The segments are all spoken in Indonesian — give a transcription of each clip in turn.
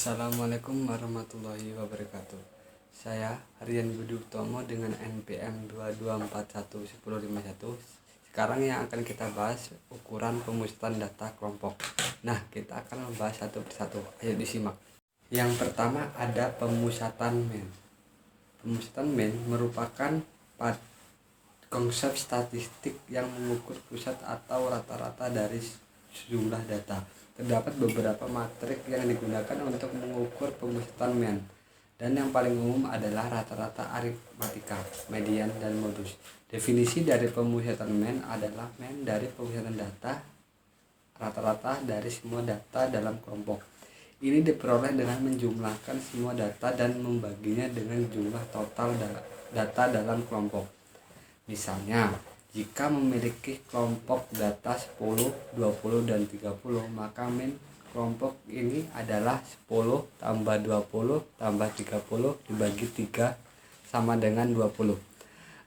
Assalamualaikum warahmatullahi wabarakatuh. Saya Aryan Budi Utomo dengan NPM 22411051. Sekarang yang akan kita bahas ukuran pemusatan data kelompok. Nah, kita akan membahas satu persatu. Ayo disimak. Yang pertama ada pemusatan men. Pemusatan men merupakan konsep statistik yang mengukur pusat atau rata-rata dari sejumlah data. Terdapat beberapa matrik yang digunakan untuk mengukur pemusatan men, dan yang paling umum adalah rata-rata aritmatika, median, dan modus. Definisi dari pemusatan men adalah men dari pemusatan data rata-rata dari semua data dalam kelompok. Ini diperoleh dengan menjumlahkan semua data dan membaginya dengan jumlah total data dalam kelompok. Misalnya, jika memiliki kelompok data 10, 20, dan 30, maka min kelompok ini adalah 10 tambah 20 tambah 30 dibagi 3 sama dengan 20.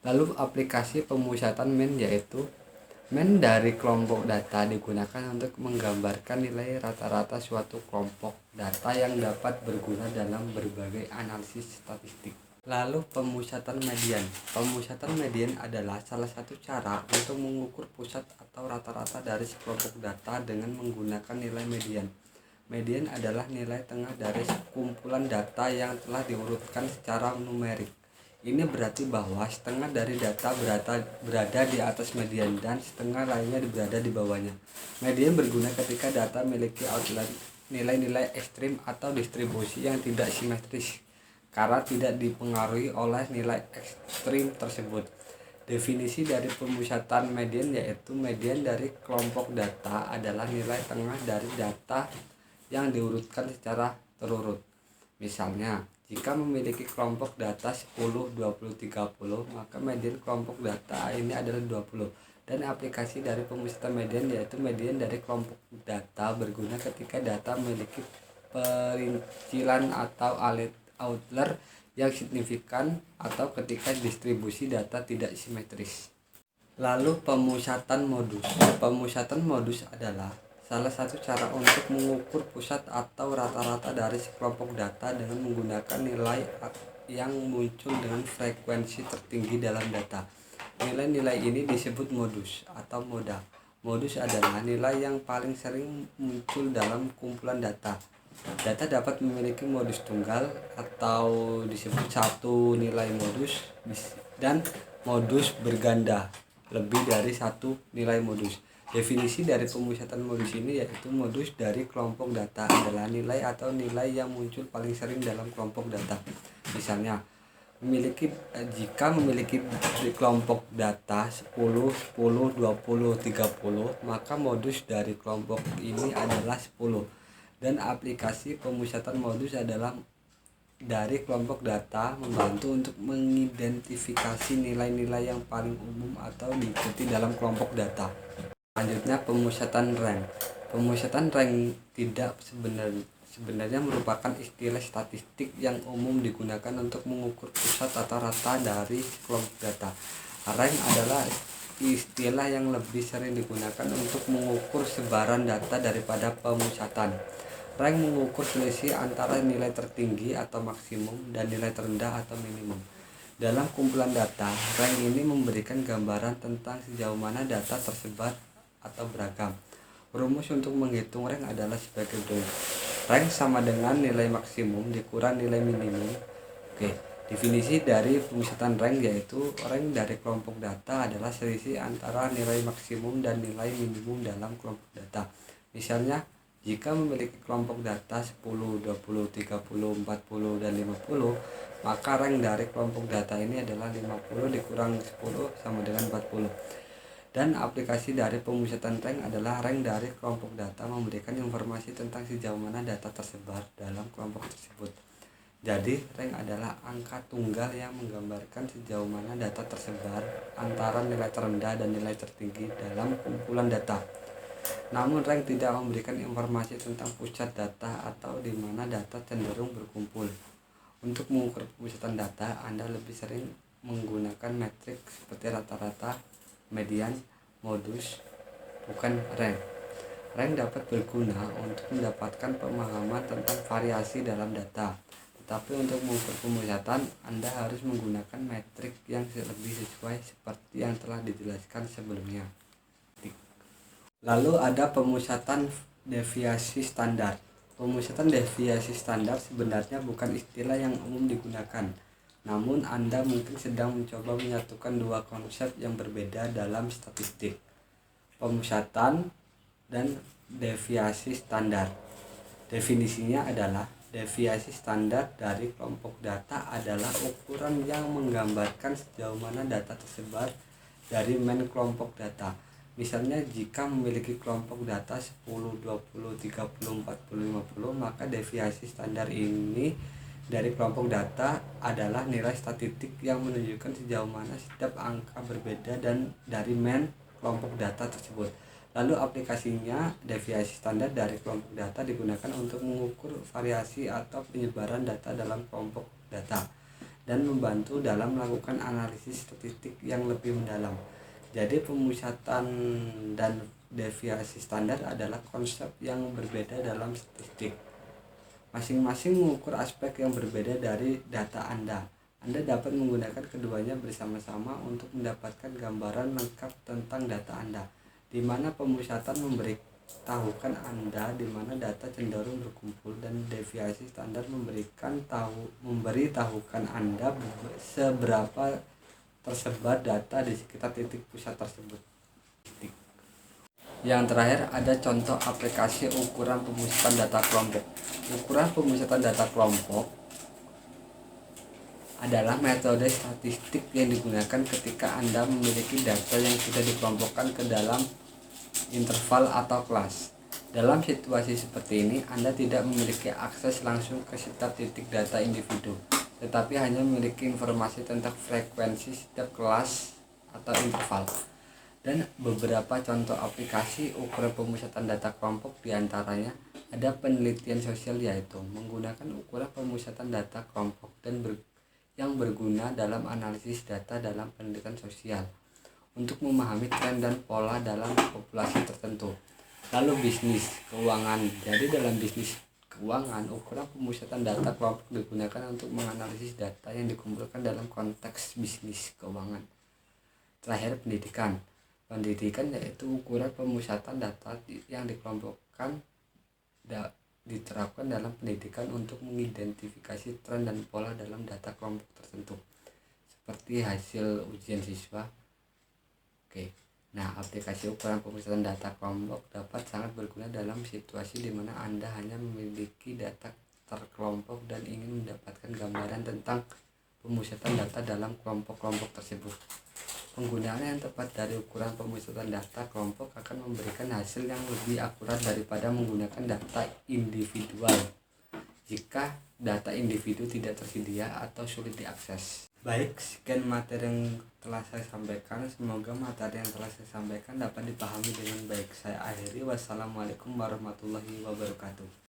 Lalu aplikasi pemusatan min yaitu min dari kelompok data digunakan untuk menggambarkan nilai rata-rata suatu kelompok data yang dapat berguna dalam berbagai analisis statistik. Lalu pemusatan median. Pemusatan median adalah salah satu cara untuk mengukur pusat atau rata-rata dari sekelompok data dengan menggunakan nilai median. Median adalah nilai tengah dari kumpulan data yang telah diurutkan secara numerik. Ini berarti bahwa setengah dari data berada di atas median dan setengah lainnya berada di bawahnya. Median berguna ketika data memiliki outlier, nilai-nilai ekstrim atau distribusi yang tidak simetris, karena tidak dipengaruhi oleh nilai ekstrim tersebut. Definisi dari pemusatan median yaitu median dari kelompok data adalah nilai tengah dari data yang diurutkan secara terurut. Misalnya, jika memiliki kelompok data 10, 20, 30, maka median kelompok data ini adalah 20. Dan aplikasi dari pemusatan median yaitu median dari kelompok data berguna ketika data memiliki perincilan atau outlier yang signifikan atau ketika distribusi data tidak simetris. Lalu pemusatan modus. Pemusatan modus adalah salah satu cara untuk mengukur pusat atau rata-rata dari sekelompok data dengan menggunakan nilai yang muncul dengan frekuensi tertinggi dalam data. Nilai-nilai ini disebut modus atau moda. Modus adalah nilai yang paling sering muncul dalam kumpulan data. Data dapat memiliki modus tunggal atau disebut satu nilai modus dan modus berganda lebih dari satu nilai modus. Definisi dari pemusatan modus ini yaitu modus dari kelompok data adalah nilai atau nilai yang muncul paling sering dalam kelompok data. Misalnya, jika memiliki kelompok data 10, 10, 20, 30, maka modus dari kelompok ini adalah 10. Dan aplikasi pemusatan modus adalah dari kelompok data membantu untuk mengidentifikasi nilai-nilai yang paling umum atau diikuti dalam kelompok data. Selanjutnya pemusatan rank. Pemusatan rank tidak sebenarnya merupakan istilah statistik yang umum digunakan untuk mengukur pusat atau rata dari kelompok data. Rank adalah istilah yang lebih sering digunakan untuk mengukur sebaran data daripada pemusatan. Rank mengukur selisih antara nilai tertinggi atau maksimum dan nilai terendah atau minimum. Dalam kumpulan data, rank ini memberikan gambaran tentang sejauh mana data tersebar atau beragam. Rumus untuk menghitung rank adalah sebagai berikut. Rank sama dengan nilai maksimum dikurang nilai minimum. Definisi dari pemusatan rank yaitu rank dari kelompok data adalah selisih antara nilai maksimum dan nilai minimum dalam kelompok data. Misalnya, jika memiliki kelompok data 10, 20, 30, 40, dan 50, maka rank dari kelompok data ini adalah 50 dikurang 10 sama dengan 40. Dan aplikasi dari pemusatan rank adalah rank dari kelompok data memberikan informasi tentang sejauh mana data tersebar dalam kelompok tersebut. Jadi, rank adalah angka tunggal yang menggambarkan sejauh mana data tersebar antara nilai terendah dan nilai tertinggi dalam kumpulan data. Namun rank tidak memberikan informasi tentang pusat data atau di mana data cenderung berkumpul. Untuk mengukur pemusatan data, Anda lebih sering menggunakan metrik seperti rata-rata, median, modus, bukan rank. Rank dapat berguna untuk mendapatkan pemahaman tentang variasi dalam data. Tetapi untuk mengukur pemusatan, Anda harus menggunakan metrik yang lebih sesuai seperti yang telah dijelaskan sebelumnya. Lalu ada pemusatan deviasi standar. Pemusatan deviasi standar sebenarnya bukan istilah yang umum digunakan. Namun Anda mungkin sedang mencoba menyatukan dua konsep yang berbeda dalam statistik. Pemusatan dan deviasi standar. Definisinya adalah deviasi standar dari kelompok data adalah ukuran yang menggambarkan sejauh mana data tersebar dari main kelompok data. Misalnya jika memiliki kelompok data 10, 20, 30, 40, 50, maka deviasi standar ini dari kelompok data adalah nilai statistik yang menunjukkan sejauh mana setiap angka berbeda dan dari main kelompok data tersebut. Lalu aplikasinya, deviasi standar dari kelompok data digunakan untuk mengukur variasi atau penyebaran data dalam kelompok data dan membantu dalam melakukan analisis statistik yang lebih mendalam. Jadi pemusatan dan deviasi standar adalah konsep yang berbeda dalam statistik. Masing-masing mengukur aspek yang berbeda dari data Anda. Anda dapat menggunakan keduanya bersama-sama untuk mendapatkan gambaran lengkap tentang data Anda, di mana pemusatan memberitahukan Anda di mana data cenderung berkumpul dan deviasi standar memberitahukan Anda seberapa tersebar data di sekitar titik pusat tersebut. Yang terakhir ada contoh aplikasi ukuran pemusatan data kelompok. Ukuran pemusatan data kelompok adalah metode statistik yang digunakan ketika Anda memiliki data yang sudah dikelompokkan ke dalam interval atau kelas. Dalam situasi seperti ini, Anda tidak memiliki akses langsung ke setiap titik data individu, tetapi hanya memiliki informasi tentang frekuensi setiap kelas atau interval. Dan beberapa contoh aplikasi ukuran pemusatan data kelompok diantaranya ada penelitian sosial, yaitu menggunakan ukuran pemusatan data kelompok dan yang berguna dalam analisis data dalam penelitian sosial untuk memahami tren dan pola dalam populasi tertentu. Lalu bisnis keuangan. Jadi dalam bisnis keuangan, ukuran pemusatan data kelompok digunakan untuk menganalisis data yang dikumpulkan dalam konteks bisnis keuangan. Terakhir, pendidikan. Pendidikan yaitu ukuran pemusatan data yang dikelompokkan diterapkan dalam pendidikan untuk mengidentifikasi tren dan pola dalam data kelompok tertentu, seperti hasil ujian siswa. Nah, aplikasi ukuran pemusatan data kelompok dapat sangat berguna dalam situasi di mana Anda hanya memiliki data terkelompok dan ingin mendapatkan gambaran tentang pemusatan data dalam kelompok-kelompok tersebut. Penggunaan yang tepat dari ukuran pemusatan data kelompok akan memberikan hasil yang lebih akurat daripada menggunakan data individual jika data individu tidak tersedia atau sulit diakses. Baik, sekian materi yang telah saya sampaikan. Semoga materi yang telah saya sampaikan dapat dipahami dengan baik. Saya akhiri. Wassalamualaikum warahmatullahi wabarakatuh.